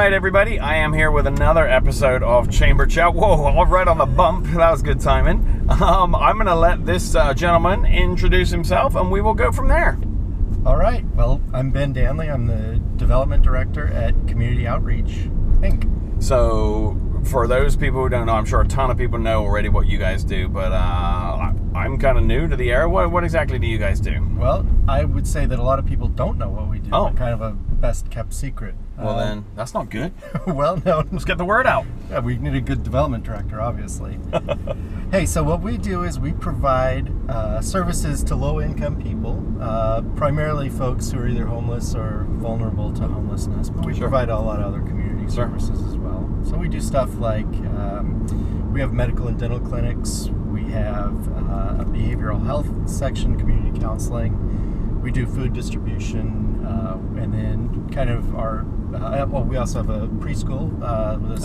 right, everybody, I am here with another episode of Chamber Chat. Whoa, all right on the bump. That was good timing. I'm going to let this gentleman introduce himself, and we will go from there. All right. Well, I'm Ben Danley. I'm the Development Director at Community Outreach, Inc. So, for those people who don't know, I'm sure a ton of people know already what you guys do, but I'm kind of new to the area. What exactly do you guys do? Well, I would say that a lot of people don't know what we do. Oh. We're kind of a best-kept secret. Well, then, that's not good. Well, no. Let's get the word out. Yeah, we need a good development director, obviously. Hey, so what we do is we provide services to low-income people, primarily folks who are either homeless or vulnerable to homelessness, but we provide a lot of other community services as well. So we do stuff like we have medical and dental clinics, we have a behavioral health section, community counseling, we do food distribution, and then kind of our we also have a preschool with a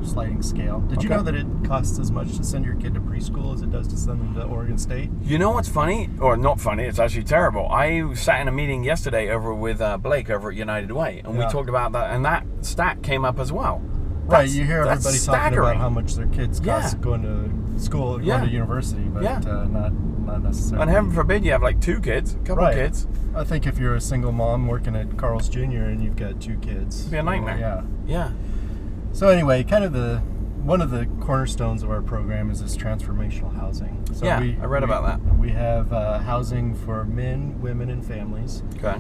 sliding scale. Did you know that it costs as much to send your kid to preschool as it does to send them to Oregon State? You know what's funny? Or not funny, it's actually terrible. I sat in a meeting yesterday over with Blake over at United Way, and we talked about that, and that stat came up as well. Right, you hear everybody talking about how much their kids cost going to school, going to university, but not necessarily. And heaven forbid you have like two kids, a couple of kids. I think if you're a single mom working at Carl's Jr. and you've got two kids, it'd be a nightmare. Yeah. So anyway, kind of one of the cornerstones of our program is this transformational housing. So I read about that. We have housing for men, women, and families. Okay.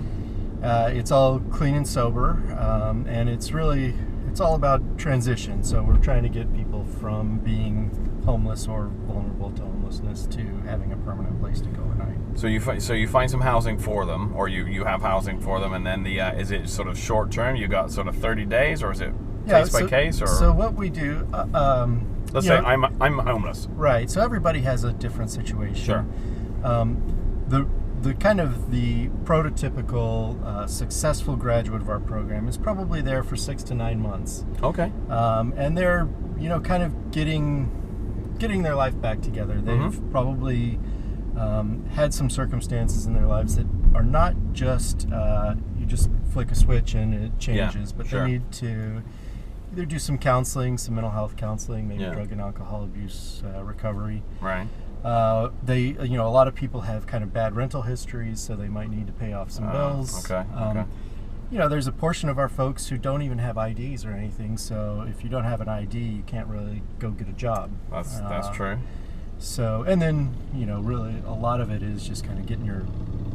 It's all clean and sober, and it's all about transition. So we're trying to get people from being homeless or vulnerable to homelessness to having a permanent place to go at night. So you find some housing for them, or you have housing for them, and then is it sort of short term? You got sort of 30 days, or is it case by case? Or so what we do, let's say I'm homeless. Right. So everybody has a different situation. Sure. The kind of the prototypical successful graduate of our program is probably there for 6 to 9 months. Okay. And they're kind of getting their life back together. They've probably had some circumstances in their lives that are not just you just flick a switch and it changes, but they need to either do some counseling, some mental health counseling, maybe drug and alcohol abuse recovery. Right. They, a lot of people have kind of bad rental histories, so they might need to pay off some bills. Okay. There's a portion of our folks who don't even have IDs or anything, so if you don't have an ID, you can't really go get a job. That's true. So, and then, really a lot of it is just kind of getting your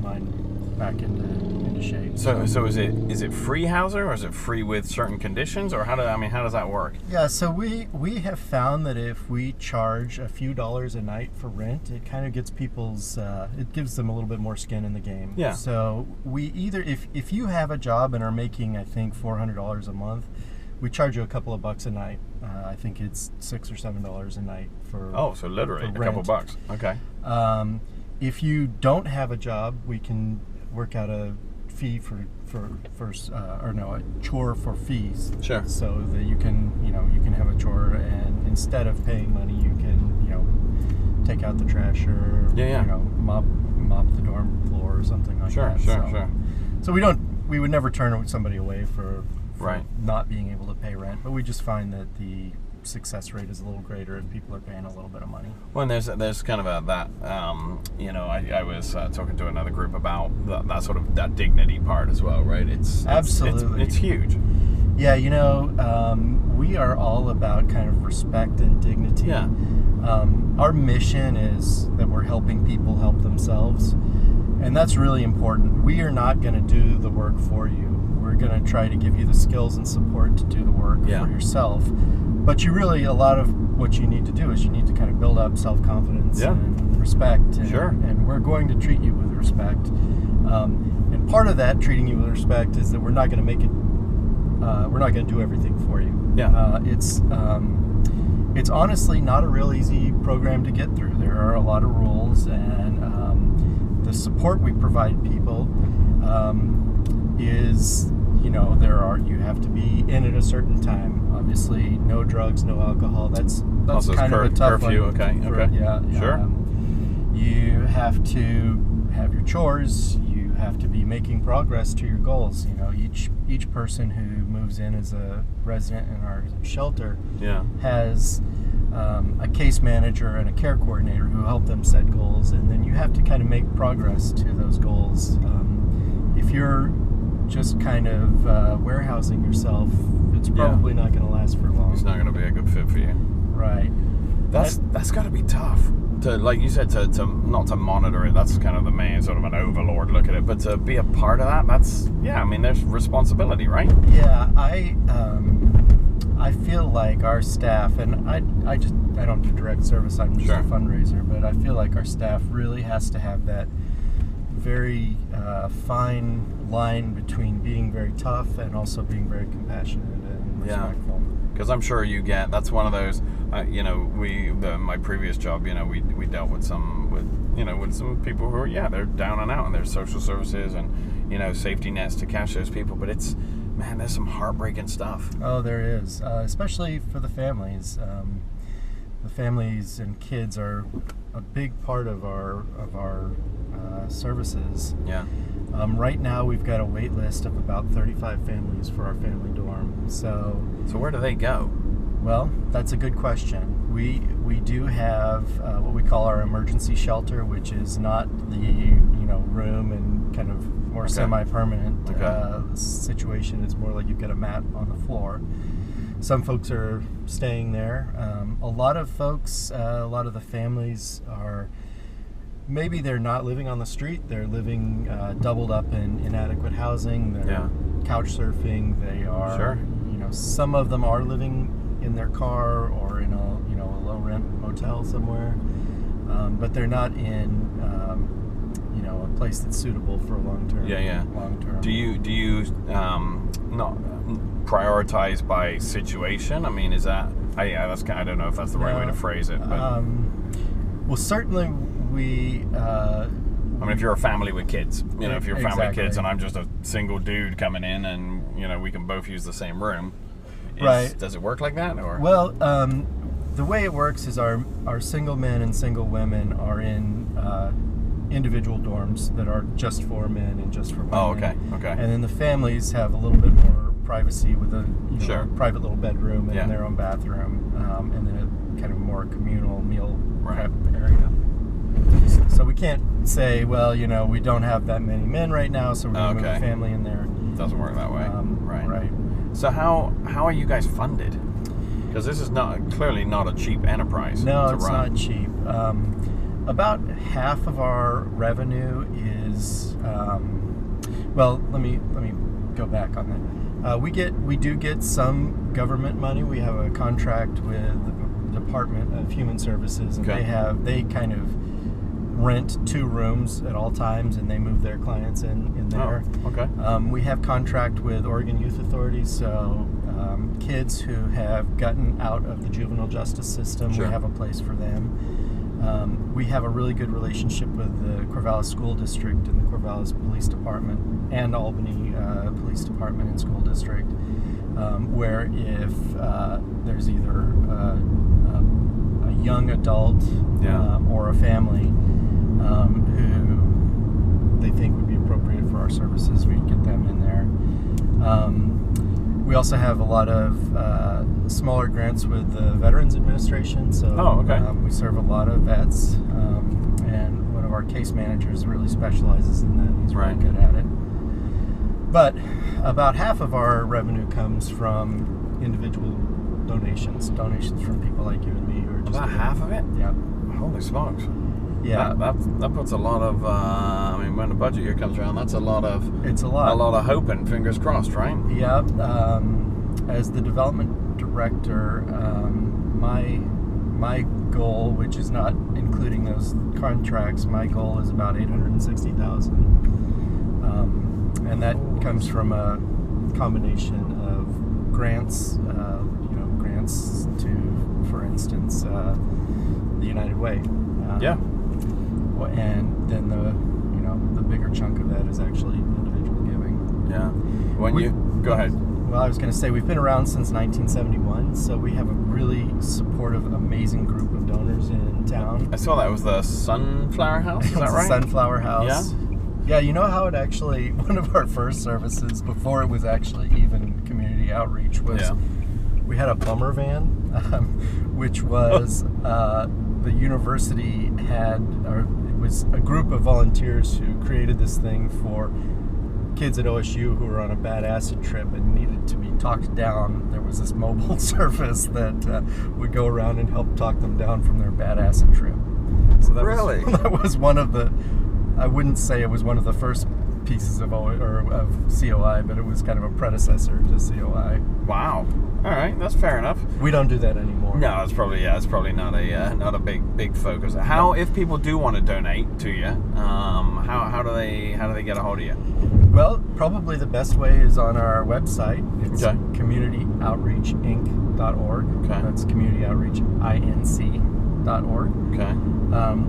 mind back into shape. So is it free housing, or is it free with certain conditions, or how does that work? Yeah, so we have found that if we charge a few dollars a night for rent, it kind of gets it gives them a little bit more skin in the game. Yeah. So we either, if you have a job and are making, I think, $400 a month, we charge you a couple of bucks a night. I think it's $6 or $7 a night for so literally a couple bucks. Okay. If you don't have a job, we can work out a fee a chore for fees. Sure. So that you can have a chore, and instead of paying money, you can take out the trash or mop the dorm floor or something like that. Sure. So we would never turn somebody away for not being able to pay rent, but we just find that the success rate is a little greater if people are paying a little bit of money. Well, and there's kind of I was talking to another group about that sort of that dignity part as well, right? Absolutely. It's huge. Yeah, we are all about kind of respect and dignity. Yeah. Our mission is that we're helping people help themselves, and that's really important. We are not going to do the work for you. We're going to try to give you the skills and support to do the work for yourself. But a lot of what you need to do is you need to kind of build up self-confidence and respect. And we're going to treat you with respect. And part of that, treating you with respect, is that we're not going to do everything for you. Yeah. It's honestly not a real easy program to get through. There are a lot of rules, and the support we provide people is, you have to be in at a certain time. Obviously, no drugs, no alcohol. That's kind of a tough curfew. one. Okay. Yeah. Sure. You have to have your chores. You have to be making progress to your goals. You know, each person who moves in as a resident in our shelter has a case manager and a care coordinator who help them set goals, and then you have to kind of make progress to those goals. If you're just kind of warehousing yourself, it's probably not going to last for long. It's not going to be a good fit for you. Right. That's got to be tough. To, like you said, to not to monitor it. That's kind of the main sort of an overlord look at it. But to be a part of that, that's I mean, there's responsibility, right? Yeah, I feel like our staff, and I don't do direct service. I'm just a fundraiser, but I feel like our staff really has to have that very fine line between being very tough and also being very compassionate and respectful. Because I'm sure you get, that's one of those, my previous job, we dealt with some people who are, they're down and out, and there's social services and, safety nets to catch those people. But there's some heartbreaking stuff. Oh, there is, especially for the families. The families and kids are a big part of our services. Yeah. Right now, we've got a wait list of about 35 families for our family dorm. So where do they go? Well, that's a good question. We do have what we call our emergency shelter, which is not the room and kind of more semi-permanent situation. It's more like you've got a mat on the floor. Some folks are staying there. A lot of folks, a lot of the families are. Maybe they're not living on the street. They're living doubled up in inadequate housing. They're couch surfing. They are, some of them are living in their car or in a low rent motel somewhere, but they're not in a place that's suitable for a long term. Long term. Do you not prioritize by situation? I mean, is that I don't know if that's the right way to phrase it, but well, certainly. I mean, if you're a family with kids, if you're a family with kids and I'm just a single dude coming in and, we can both use the same room. Does it work like that? Or? Well, the way it works is our single men and single women are in individual dorms that are just for men and just for women. Oh, okay. And then the families have a little bit more privacy with a private little bedroom and their own bathroom, and then a kind of more communal meal prep area. So we can't say, well, we don't have that many men right now, so we're going to move a family in there. It doesn't work that way. Right. So how are you guys funded? Because this is clearly not a cheap enterprise to run. No, it's not cheap. About half of our revenue is, well, let me go back on that. We do get some government money. We have a contract with the Department of Human Services, and they kind of rent 2 rooms at all times, and they move their clients in there. Oh, okay. We have contract with Oregon Youth Authority, so kids who have gotten out of the juvenile justice system, we have a place for them. We have a really good relationship with the Corvallis School District and the Corvallis Police Department and Albany Police Department and School District, where if there's either a young adult or a family who they think would be appropriate for our services, we get them in there. We also have a lot of smaller grants with the Veterans Administration, so we serve a lot of vets, and one of our case managers really specializes in that. He's really good at it. But about half of our revenue comes from individual donations from people like you and me who are just about half of it. Yeah. Holy smokes. Yeah, that puts a lot of. When the budget year comes around, that's a lot of. It's a lot. A lot of hope and fingers crossed, right? Yeah. As the development director, my goal, which is not including those contracts, my goal is about $860,000, and that comes from a combination of grants, grants to, for instance, the United Way. And then the bigger chunk of that is actually individual giving. Yeah. Go ahead. Well, I was going to say we've been around since 1971, so we have a really supportive, amazing group of donors in town. I saw that was the Sunflower House. Is that right? The Sunflower House. Yeah. Yeah, you know how it actually, one of our first services, before it was actually even community outreach, was we had a bummer van, which was the university had, or it was a group of volunteers who created this thing for kids at OSU who were on a bad acid trip and needed to be talked down. There was this mobile service that would go around and help talk them down from their bad acid trip. So that Really? that was one of the, I wouldn't say it was one of the first pieces of COI, but it was kind of a predecessor to COI. Wow. All right, that's fair enough. We don't do that anymore. No, it's probably not a big focus. How, if people do want to donate to you, how do they get a hold of you? Well, probably the best way is on our website. It's Okay. communityoutreachinc.org. Okay. That's communityoutreachinc.org. Okay.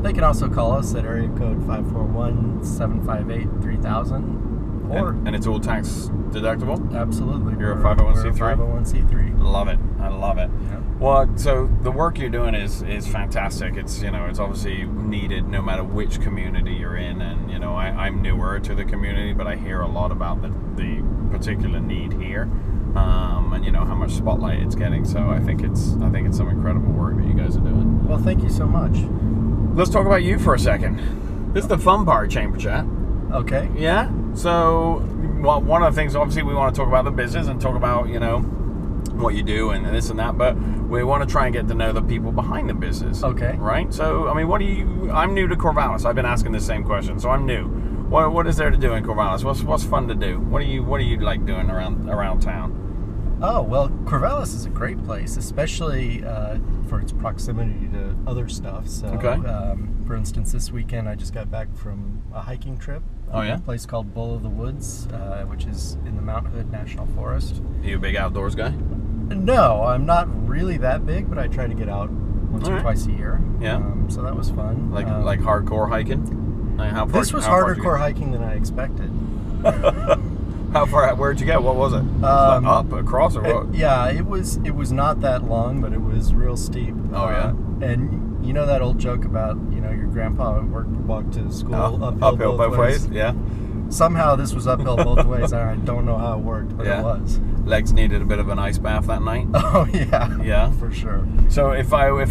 They can also call us at area code 541-758-3000. Or And it's all tax deductible? absolutely. You're a we're 501c3? a 501c3. Love it. I love it. Yeah. Well, so the work you're doing is fantastic. It's it's obviously needed no matter which community you're in, and I'm newer to the community, but I hear a lot about the particular need here, and how much spotlight it's getting. So I think it's some incredible work that you guys are doing. Well, thank you so much. Let's talk about you for a second. This is the fun part, Chamber Chat. Okay. Yeah. So, well, one of the things, obviously, we want to talk about the business and talk about, what you do and this and that, but we want to try and get to know the people behind the business. Okay. Right? So, I mean, I'm new to Corvallis. I've been asking the same question, so I'm new. What is there to do in Corvallis? What's fun to do? What do you like doing around town? Oh, well, Corvallis is a great place, especially for its proximity to other stuff. So, Okay. For instance, this weekend I just got back from a hiking trip. Oh, yeah? A place called Bull of the Woods, which is in the Mount Hood National Forest. Are you a big outdoors guy? No, I'm not really that big, but I try to get out once or Alright. twice a year. Yeah. So that was fun. Like hardcore hiking? Like how far, This was how far harder did you core hiking than I expected. go? How far? Where'd you go? What was it? Up, across, or what? Yeah, it was not that long, but it was real steep. Oh, yeah? And you know that old joke about, your grandpa walked to school uphill both ways? Yeah. Somehow this was uphill both ways. I don't know how it worked, but Yeah. it was. Legs needed a bit of an ice bath that night. Oh yeah. Yeah? For sure. So if I was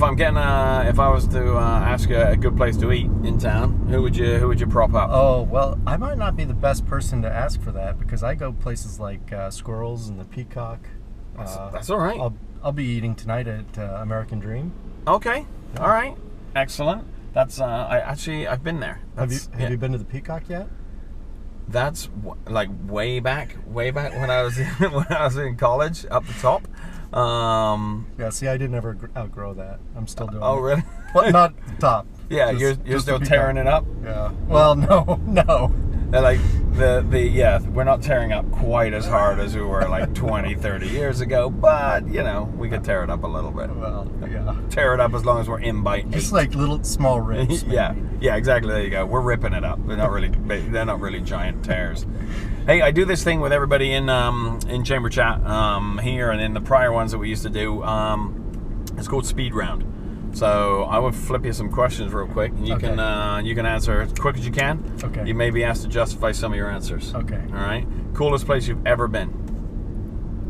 to ask you a good place to eat in town, who would you prop up? Oh, well, I might not be the best person to ask for that because I go places like Squirrels and the Peacock. That's all right. I'll be eating tonight at American Dream. Okay. All right. Excellent. That's I've been there. Have you been to the Peacock yet? That's like way back when I was in college, up the top. Yeah. See, I didn't ever outgrow that. I'm still doing. Oh, it. really? Well, not top. Yeah, Just you're the still Peacock. tearing it up. Yeah. Well, no. They're like we're not tearing up quite as hard as we were like 20, 30 years ago, but we could tear it up a little bit. Well, yeah. Tear it up as long as we're in by 8. Just like little small rips. Yeah, exactly. There you go. We're ripping it up. They're not really giant tears. Hey, I do this thing with everybody in Chamber Chat here, and in the prior ones that we used to do. It's called Speed Round. So I will flip you some questions real quick, and you can answer as quick as you can. Okay. You may be asked to justify some of your answers. Okay. All right. Coolest place you've ever been?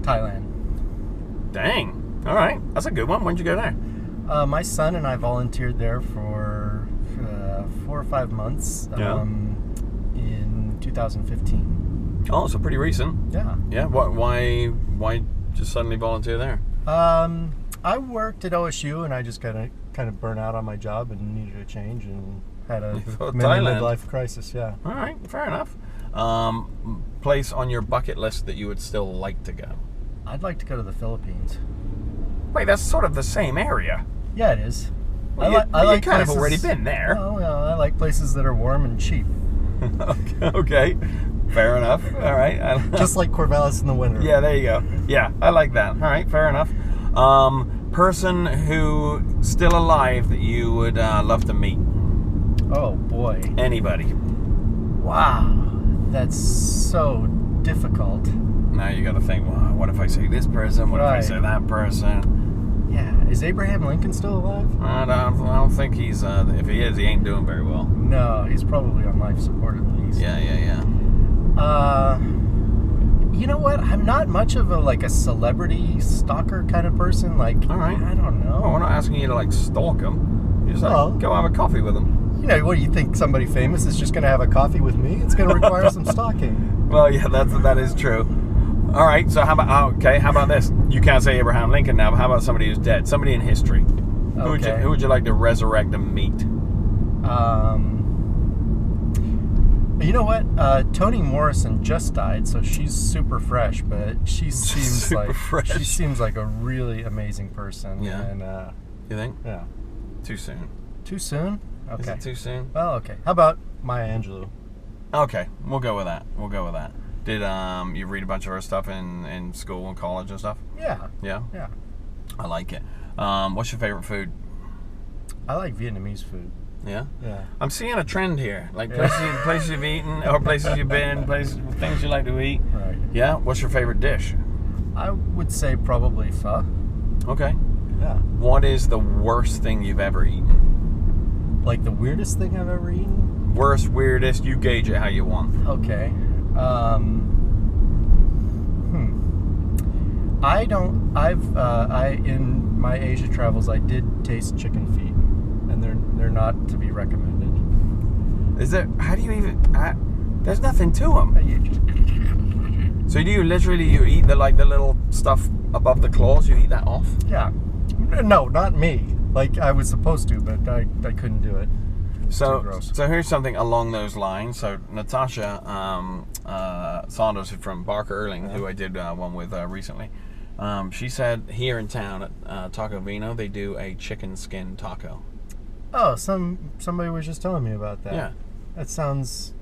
Thailand. Dang. All right. That's a good one. When'd you go there? My son and I volunteered there for 4 or 5 months in 2015. Oh, so pretty recent. Yeah. Yeah. Why just suddenly volunteer there? I worked at OSU and I just kind of burnt out on my job and needed a change and had a midlife crisis. Yeah. All right. Fair enough. Place on your bucket list that you would still like to go? I'd like to go to the Philippines. Wait, that's sort of the same area. Yeah, it is. Well, I like kind places, of already been there. Oh, yeah, I like places that are warm and cheap. Okay. Fair enough. All right. Just like Corvallis in the winter. Yeah, there you go. Yeah, I like that. All right, fair enough. Person who still alive that you would love to meet? Oh, boy. Anybody. Wow. That's so difficult. Now you got to think, well, what if I say this person? What if I say that person? Yeah. Is Abraham Lincoln still alive? I don't think he's. If he is, he ain't doing very well. No, he's probably on life support at least. Yeah. You know what? I'm not much of a like a celebrity stalker kind of person. Like, All right. I don't know. Well, we're not asking you to like stalk him. You just like go have a coffee with him. You know, what do you think? Somebody famous is just going to have a coffee with me? It's going to require some stalking. Well, yeah, that is true. All right. So how about this? You can't say Abraham Lincoln now, but how about somebody who's dead? Somebody in history. Who would you like to resurrect and meet? You know what? Toni Morrison just died, so she's super fresh, but she seems she seems like a really amazing person. Yeah. And, You think? yeah. Too soon. Too soon? Okay. Is it too soon? Well, okay. How about Maya Angelou? Okay, we'll go with that. Did you read a bunch of her stuff in school and college and stuff? Yeah. Yeah? Yeah. I like it. What's your favorite food? I like Vietnamese food. Yeah? Yeah. I'm seeing a trend here. Like places you've eaten or places you've been, things you like to eat. Right. Yeah? What's your favorite dish? I would say probably pho. Okay. Yeah. What is the worst thing you've ever eaten? Like the weirdest thing I've ever eaten? Worst, weirdest, you gauge it how you want. Okay. In my Asia travels, I did taste chicken feet, and they're not to be recommended. Is there, how do you even, there's nothing to them. So do you eat the little stuff above the claws, you eat that off? Yeah. No, not me. Like I was supposed to, but I couldn't do it. So, too gross. So here's something along those lines. So Natasha Saunders from Barker Erling, who I did one with recently, she said here in town at Taco Vino they do a chicken skin taco. Oh, somebody was just telling me about that. Yeah, that sounds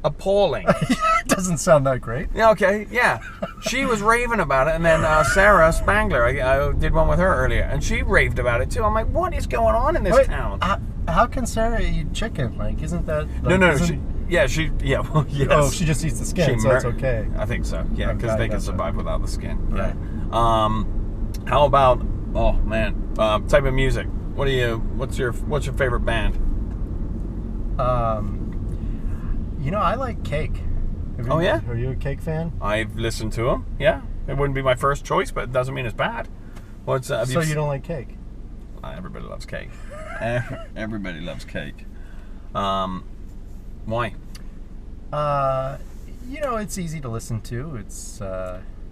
appalling. It doesn't sound that great. Yeah, okay, yeah. She was raving about it, and then Sarah Spangler, I did one with her earlier, and she raved about it too. I'm like, what is going on in this town? How can Sarah eat chicken? Like, isn't that... No. Like, Well, yes. Oh, she just eats the skin, so it's okay. I think so, yeah, because they can survive without the skin. Yeah. How about, oh man, type of music? What's your favorite band? You know, I like Cake. Oh, yeah? Are you a Cake fan? I've listened to them, yeah. It wouldn't be my first choice, but it doesn't mean it's bad. So you don't like Cake? Everybody loves Cake. Everybody loves Cake. Why? You know, it's easy to listen to. It's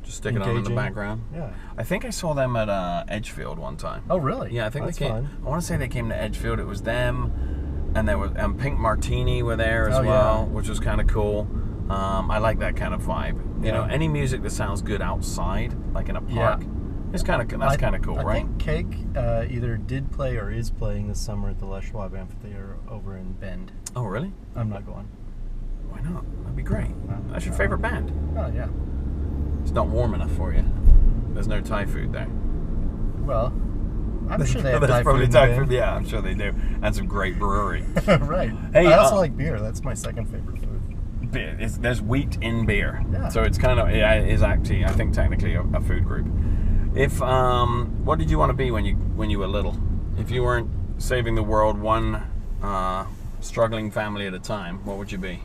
just stick it on in the background. Yeah. I think I saw them at Edgefield one time. Oh, really? Yeah, I think That's they came. fun. I want to say they came to Edgefield. It was them, and there was Pink Martini were there as well, which was kind of cool. I like that kind of vibe. You know, any music that sounds good outside, like in a park, it's kind of that's kind of cool, right? I think Cake either did play or is playing this summer at the Les Schwab Amphitheater over in Bend. Oh, really? I'm not going. Why not? That'd be great. That's your favorite band. Oh, yeah. It's not warm enough for you. There's no Thai food there. Well, I'm sure they have Thai probably food. Thai food. Yeah, I'm sure they do. And some great brewery. Right. Hey, I also like beer. That's my second favorite food. Beer. There's wheat in beer. Yeah. So it's kind of, it is actually, I think, technically a food group. If, what did you want to be when you were little? If you weren't saving the world one struggling family at a time, what would you be?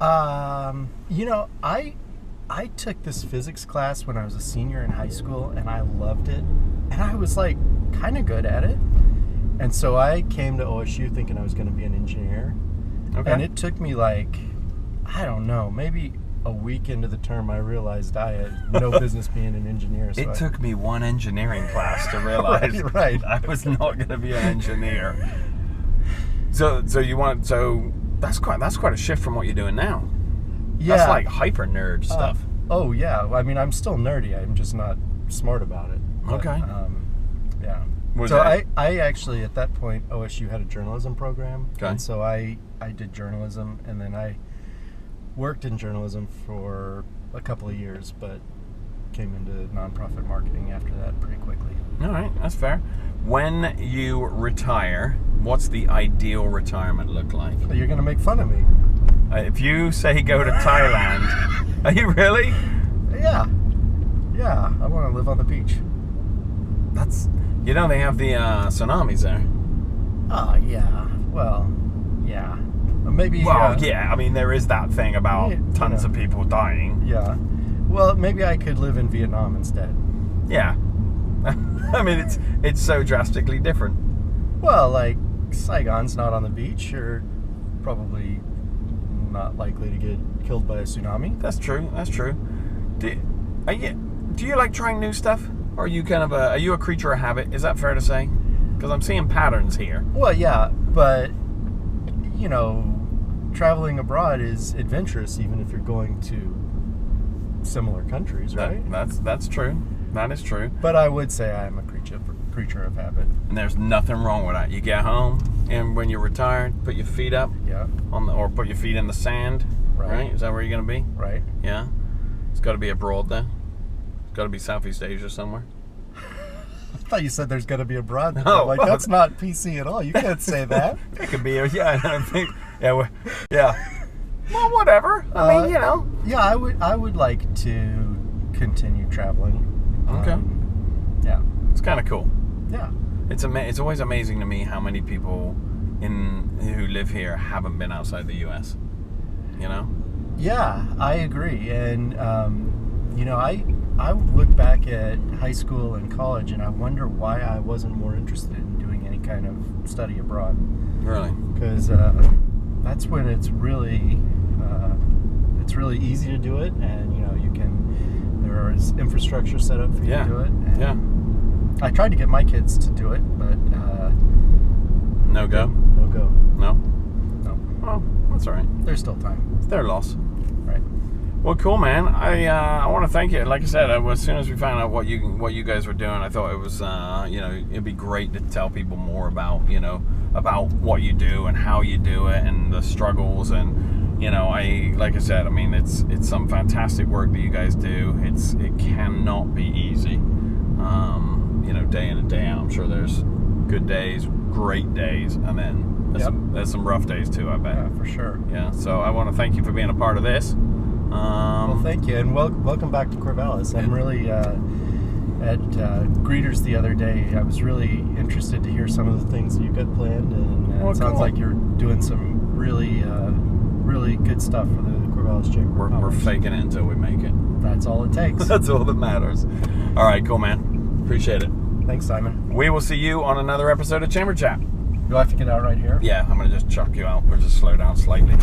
You know, I took this physics class when I was a senior in high school, and I loved it. And I was, like, kind of good at it. And so I came to OSU thinking I was going to be an engineer. Okay. And it took me, like, I don't know, maybe a week into the term, I realized I had no business being an engineer. So it took me one engineering class to realize right. I was not going to be an engineer. So that's quite a shift from what you're doing now. Yeah. That's like hyper nerd stuff. Oh yeah, I mean I'm still nerdy. I'm just not smart about it. But, okay. Yeah. I actually at that point OSU had a journalism program, and so I did journalism, and then I worked in journalism for a couple of years, but came into nonprofit marketing after that pretty quickly. All right, that's fair. When you retire, what's the ideal retirement look like? You're going to make fun of me. If you say go to Thailand, are you really? Yeah. Yeah, I want to live on the beach. That's, you know, they have the tsunamis there. Oh, yeah. Well, yeah. Maybe. Well, yeah. I mean, there is that thing about tons of people dying. Yeah. Well, maybe I could live in Vietnam instead. Yeah. I mean, it's so drastically different. Well, like Saigon's not on the beach. You're probably not likely to get killed by a tsunami. That's true. That's true. Do you like trying new stuff, or are you kind of are you a creature of habit? Is that fair to say? Because I'm seeing patterns here. Well, yeah, but you know, traveling abroad is adventurous, even if you're going to similar countries, right? That's true. That is true. But I would say I'm a creature of habit. And there's nothing wrong with that. You get home, and when you're retired, put your feet up, or put your feet in the sand. Right? Is that where you're gonna be? Right. Yeah. It's got to be abroad then. It's got to be Southeast Asia somewhere. I thought you said there's got to be abroad. Oh, like that's not PC at all. You can't say that. It could be. Yeah. I think. Yeah. Yeah. Well, whatever. I mean, you know. Yeah, I would like to continue traveling. Okay. Yeah. It's kind of cool. Yeah. It's always amazing to me how many people who live here haven't been outside the U.S. You know? Yeah, I agree. And you know, I look back at high school and college, and I wonder why I wasn't more interested in doing any kind of study abroad. Really? Because that's when it's really easy to do it, and you know, there is infrastructure set up for you to do it. And yeah. I tried to get my kids to do it, but no go. No go. No. No. Oh, that's all right. There's still time. It's their loss. Right. Well, cool, man. I want to thank you. Like I said, as soon as we found out what you guys were doing, I thought it was you know, it'd be great to tell people more about what you do and how you do it and the struggles. And you know, like I said, I mean, it's some fantastic work that you guys do. It cannot be easy. You know, day in and day out. I'm sure there's good days, great days, and then there's some rough days too, I bet. Yeah, for sure. Yeah, so I want to thank you for being a part of this. Well, thank you, and welcome back to Corvallis. I'm really at Greeters the other day. I was really interested to hear some of the things that you've got planned, and it sounds like you're doing some really good stuff for the Corvallis Chamber. We're faking it until we make it. That's all it takes. That's all that matters. All right, cool, man. Appreciate it. Thanks, Simon. We will see you on another episode of Chamber Chat. Do I have to get out right here? Yeah, I'm going to just chuck you out. We'll just slow down slightly.